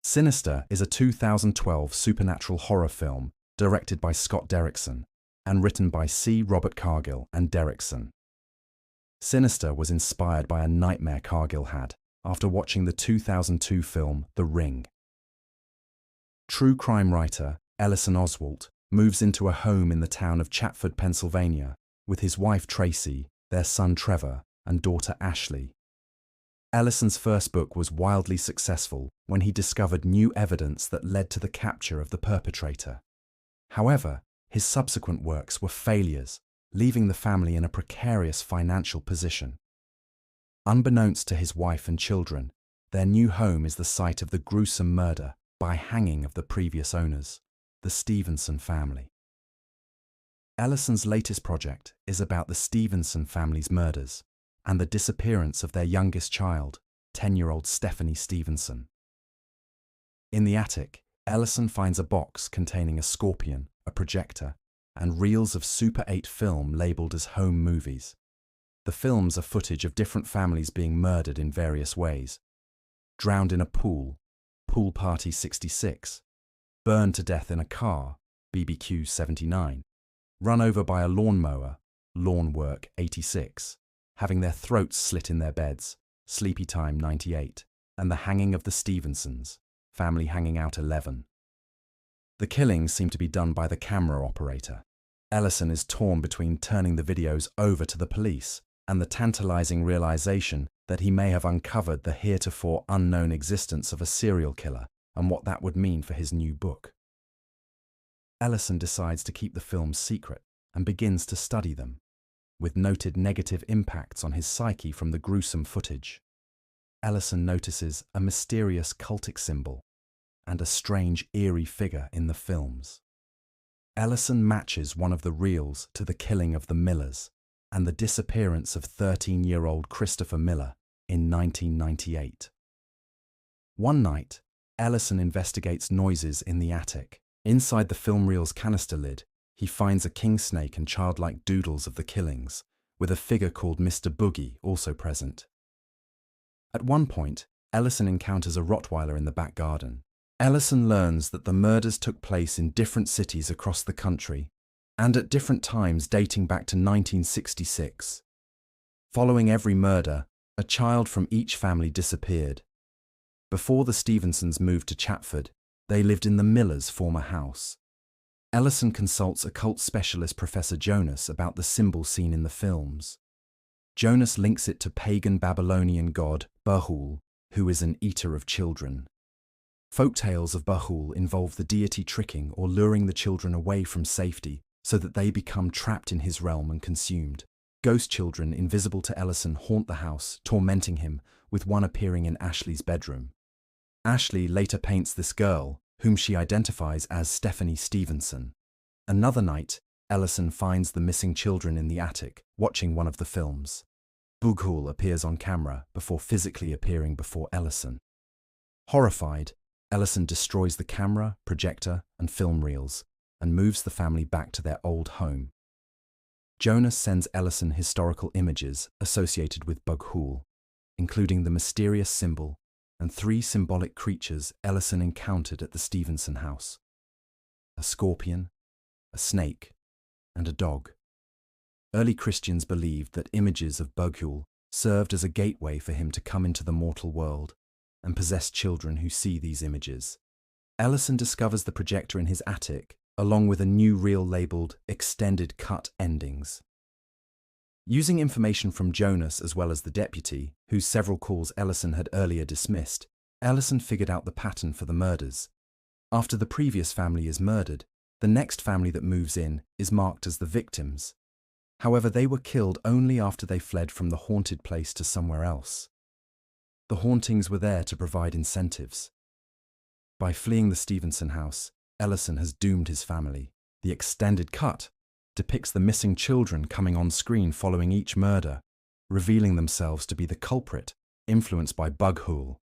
Sinister is a 2012 supernatural horror film directed by Scott Derrickson and written by C. Robert Cargill and Derrickson. Sinister was inspired by a nightmare Cargill had after watching the 2002 film The Ring. True crime writer Ellison Oswalt moves into a home in the town of Chatford, Pennsylvania, with his wife Tracy, their son Trevor, and daughter Ashley. Ellison's first book was wildly successful when he discovered new evidence that led to the capture of the perpetrator. However, his subsequent works were failures, leaving the family in a precarious financial position. Unbeknownst to his wife and children, their new home is the site of the gruesome murder by hanging of the previous owners, the Stevenson family. Ellison's latest project is about the Stevenson family's murders and the disappearance of their youngest child, 10-year-old Stephanie Stevenson. In the attic, Ellison finds a box containing a scorpion, a projector, and reels of Super 8 film labelled as home movies. The films are footage of different families being murdered in various ways. Drowned in a pool, Pool Party 66. Burned to death in a car, BBQ 79. Run over by a lawnmower, Lawn Work 86. Having their throats slit in their beds, Sleepy Time 98. And the hanging of the Stevensons, Family Hanging Out 11. The killings seem to be done by the camera operator. Ellison is torn between turning the videos over to the police and the tantalizing realization that he may have uncovered the heretofore unknown existence of a serial killer and what that would mean for his new book. Ellison decides to keep the films secret and begins to study them, with noted negative impacts on his psyche from the gruesome footage. Ellison notices a mysterious cultic symbol and a strange, eerie figure in the films. Ellison matches one of the reels to the killing of the Millers and the disappearance of 13-year-old Christopher Miller in 1998. One night, Ellison investigates noises in the attic. Inside the film reel's canister lid, he finds a king snake and childlike doodles of the killings, with a figure called Mr. Boogie also present. At one point, Ellison encounters a Rottweiler in the back garden. Ellison learns that the murders took place in different cities across the country and at different times dating back to 1966. Following every murder, a child from each family disappeared. Before the Stevensons moved to Chatford, they lived in the Millers' former house. Ellison consults occult specialist Professor Jonas about the symbol seen in the films. Jonas links it to pagan Babylonian god Bahul, who is an eater of children. Folktales of Bahul involve the deity tricking or luring the children away from safety so that they become trapped in his realm and consumed. Ghost children invisible to Ellison haunt the house, tormenting him, with one appearing in Ashley's bedroom. Ashley later paints this girl, whom she identifies as Stephanie Stevenson. Another night, Ellison finds the missing children in the attic, watching one of the films. Bughul appears on camera before physically appearing before Ellison. Horrified, Ellison destroys the camera, projector, and film reels, and moves the family back to their old home. Jonas sends Ellison historical images associated with Bughul, including the mysterious symbol and 3 symbolic creatures Ellison encountered at the Stevenson house: a scorpion, a snake, and a dog. Early Christians believed that images of Bughul served as a gateway for him to come into the mortal world and possess children who see these images. Ellison discovers the projector in his attic, along with a new reel labelled Extended Cut Endings. Using information from Jonas as well as the deputy, whose several calls Ellison had earlier dismissed, Ellison figured out the pattern for the murders. After the previous family is murdered, the next family that moves in is marked as the victims. However, they were killed only after they fled from the haunted place to somewhere else. The hauntings were there to provide incentives. By fleeing the Stevenson house, Ellison has doomed his family. The extended cut depicts the missing children coming on screen following each murder, revealing themselves to be the culprit, influenced by Bughul,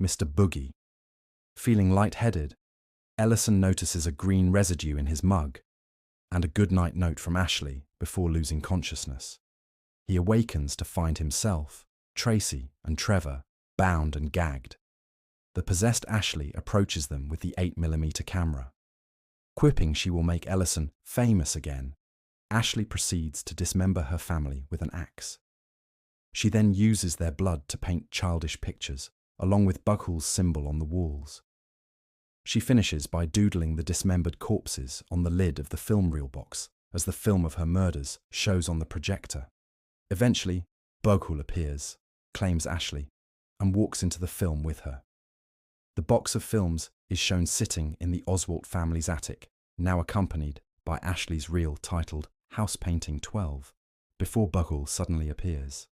Mr. Boogie. Feeling lightheaded, Ellison notices a green residue in his mug and a goodnight note from Ashley before losing consciousness. He awakens to find himself, Tracy, and Trevor bound and gagged. the possessed Ashley approaches them with the 8mm camera. Quipping she will make Ellison famous again, Ashley proceeds to dismember her family with an axe. She then uses their blood to paint childish pictures, along with Bughull's symbol on the walls. She finishes by doodling the dismembered corpses on the lid of the film reel box as the film of her murders shows on the projector. Eventually, Bughull appears, claims Ashley, and walks into the film with her. The box of films is shown sitting in the Oswalt family's attic, now accompanied by Ashley's reel titled House Painting 12, before Bughull suddenly appears.